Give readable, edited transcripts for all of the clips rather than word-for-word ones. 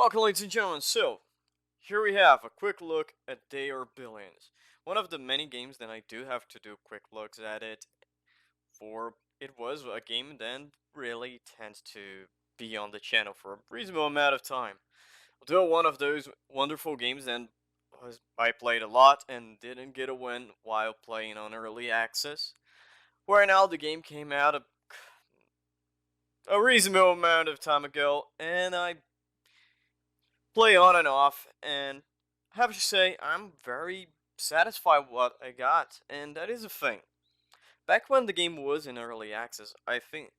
Welcome, ladies and gentlemen. So, here we have a quick look at They Are Billions. One of the many games that I do have to do quick looks at it, for it was a game that really tends to be on the channel for a reasonable amount of time. Although one of those wonderful games that I played a lot and didn't get a win while playing on early access, where now the game came out a reasonable amount of time ago, and I play on and off, and I have to say I'm very satisfied with what I got, and that is a thing. Back when the game was in early access, I think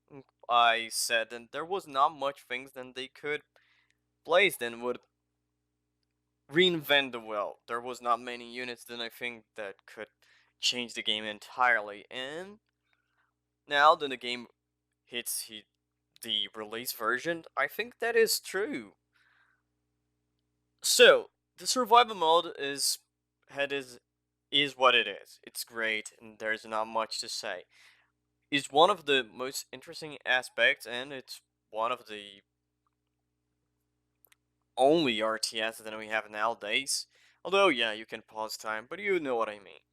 I said that there was not much things that they could place that would reinvent the wheel. There was not many units that I think that could change the game entirely, and now that the game hits the release version, I think that is true. So the survival mode is what it is. It's great, and there's not much to say. It's one of the most interesting aspects, and it's one of the only RTS that we have nowadays. Although, yeah, you can pause time, but you know what I mean.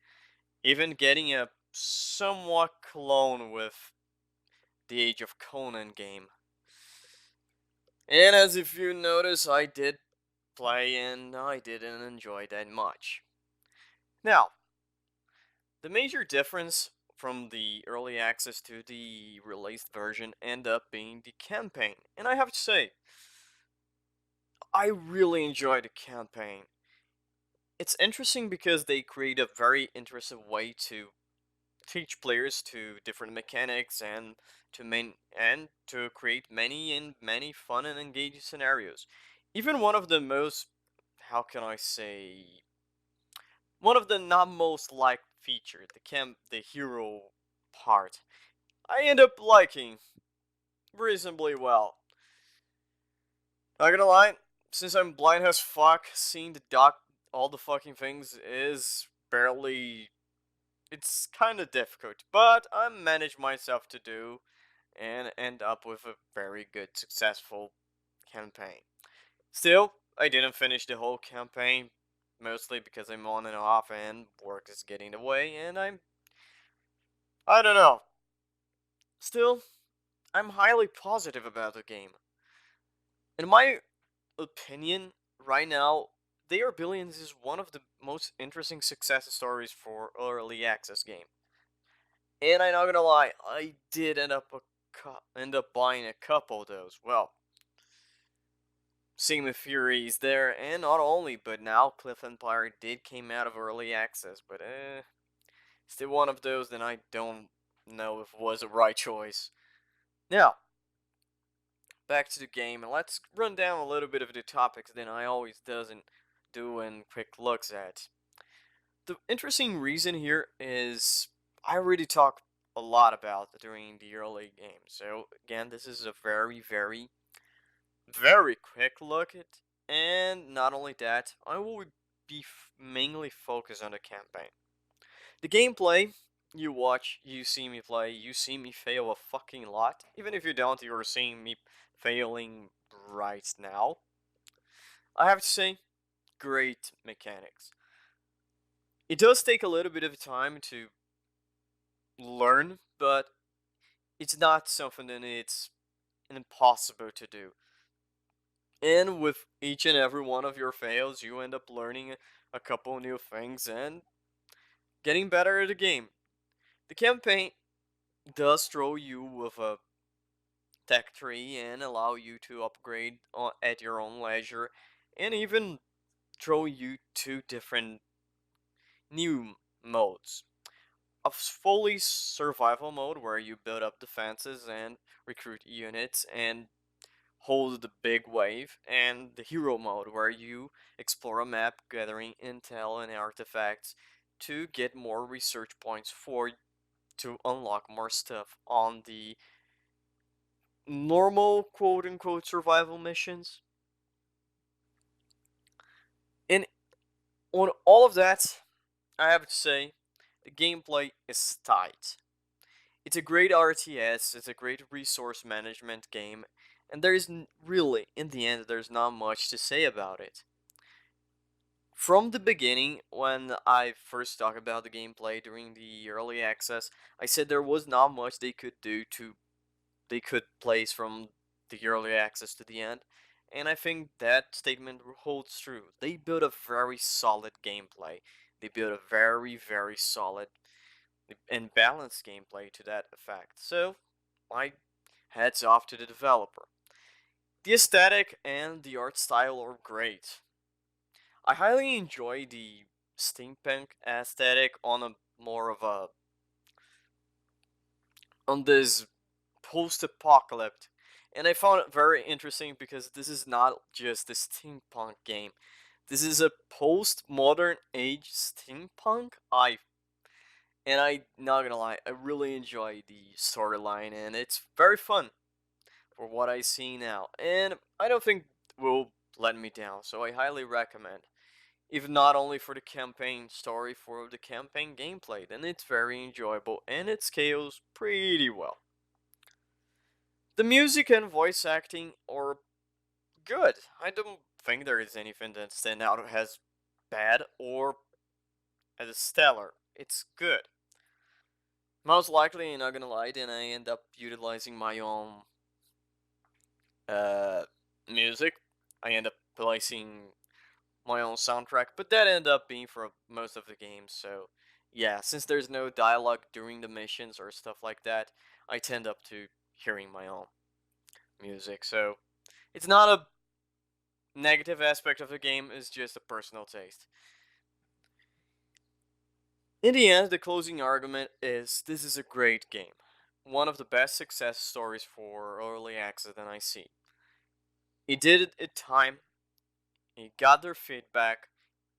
Even getting a somewhat clone with the Age of Conan game. And as if you notice, I did play and I didn't enjoy that much. Now, the major difference from the early access to the released version end up being the campaign. And I have to say, I really enjoy the campaign. It's interesting because they create a very interesting way to teach players to different mechanics and to create many fun and engaging scenarios. Even one of the most, how can I say, one of the not most liked feature, the hero part, I end up liking reasonably well. Not gonna lie, since I'm blind as fuck, seeing the doc all the fucking things is barely. It's kind of difficult, but I manage myself to do and end up with a very good, successful campaign. Still, I didn't finish the whole campaign, mostly because I'm on and off and work is getting in the way, and I don't know. Still, I'm highly positive about the game. In my opinion, right now, They Are Billions is one of the most interesting success stories for early access game. And I'm not gonna lie, I did end up buying a couple of those. Well, Sigma Fury is there, and not only, but now Cliff Empire did came out of early access, but still one of those that I don't know if was a right choice. Now, back to the game, and let's run down a little bit of the topics that I always doesn't do and quick looks at. The interesting reason here is I already talked a lot about during the early game. So again, this is a very quick look at, and not only that, I will be mainly focused on the campaign. The gameplay, you watch, you see me play, you see me fail a fucking lot. Even if you don't, you're seeing me failing right now. I have to say, great mechanics. It does take a little bit of time to learn, but it's not something that it's impossible to do. And with each and every one of your fails, you end up learning a couple new things and getting better at the game. The campaign does throw you with a tech tree and allow you to upgrade at your own leisure, and even throw you to different new modes. A fully survival mode where you build up defenses and recruit units and hold the big wave, and the hero mode where you explore a map gathering intel and artifacts to get more research points for to unlock more stuff on the normal quote unquote survival missions. And on all of that, I have to say the gameplay is tight. It's a great RTS, it's a great resource management game, And there is really, in the end, there's not much to say about it. From the beginning, when I first talked about the gameplay during the early access, I said there was not much they could do to they could place from the early access to the end. And I think that statement holds true. They built a very solid gameplay. They built a very solid and balanced gameplay to that effect. So, my hats off to the developer. The aesthetic and the art style are great. I highly enjoy the steampunk aesthetic on a more of a on this post-apocalypse, and I found it very interesting because this is not just a steampunk game. This is a post-modern age steampunk. I not gonna lie, I really enjoy the storyline, and it's very fun for what I see now. And I don't think will let me down, so I highly recommend. If not only for the campaign story, for the campaign gameplay, then it's very enjoyable and it scales pretty well. The music and voice acting are good. I don't think there is anything that stand out as bad or as stellar. It's good. Most likely, I'm not gonna lie, then I end up utilizing my own uh, music. I end up placing my own soundtrack, but that ended up being for most of the games. So, yeah, since there's no dialogue during the missions or stuff like that, I tend up to hearing my own music. So, it's not a negative aspect of the game, it's just a personal taste. In the end, the closing argument is this is a great game. One of the best success stories for early access that I see. It did it in time, it got their feedback,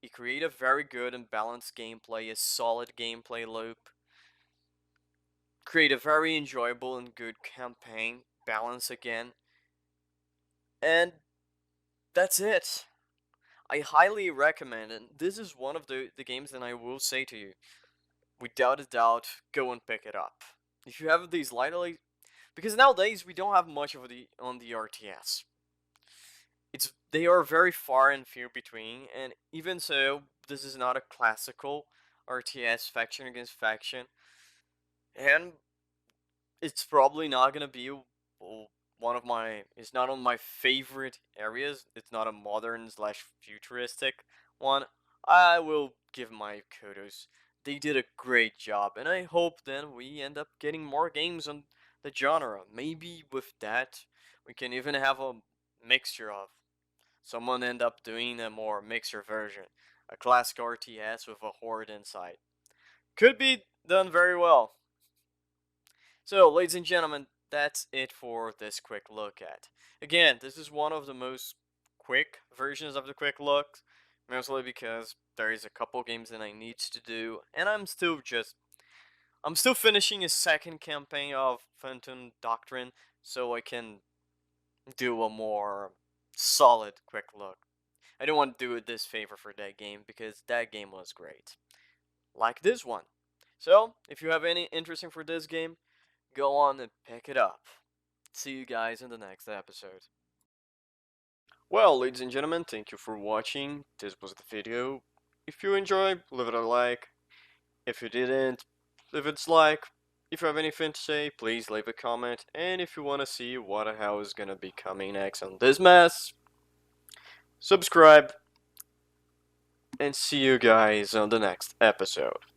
it created a very good and balanced gameplay, a solid gameplay loop, create a very enjoyable and good campaign, balance again, and that's it. I highly recommend it. This is one of the games that I will say to you, without a doubt, go and pick it up. If you have these lightly, because nowadays we don't have much of the on the RTS. They are very far and few between, and even so, this is not a classical RTS faction against faction, and it's probably not gonna be one of my. It's not on my favorite areas. It's not a modern slash futuristic one. I will give my kudos. They did a great job, and I hope then we end up getting more games on the genre. Maybe with that, we can even have a mixture of. Someone end up doing a more mixer version, a classic RTS with a horde inside. Could be done very well. So, ladies and gentlemen, that's it for this quick look at. Again, this is one of the most quick versions of the quick look, mostly because there is a couple games that I need to do, and I'm still finishing a second campaign of Phantom Doctrine, so I can do a more solid quick look. I don't want to do a disfavor for that game because that game was great, like this one. So, if you have any interest for this game, go on and pick it up. See you guys in the next episode. Well, ladies and gentlemen, thank you for watching. This was the video. If you enjoyed, leave it a like. If you didn't, leave it a dislike. If you have anything to say, please leave a comment. And if you want to see what the hell is gonna be coming next on this mess, subscribe. And see you guys on the next episode.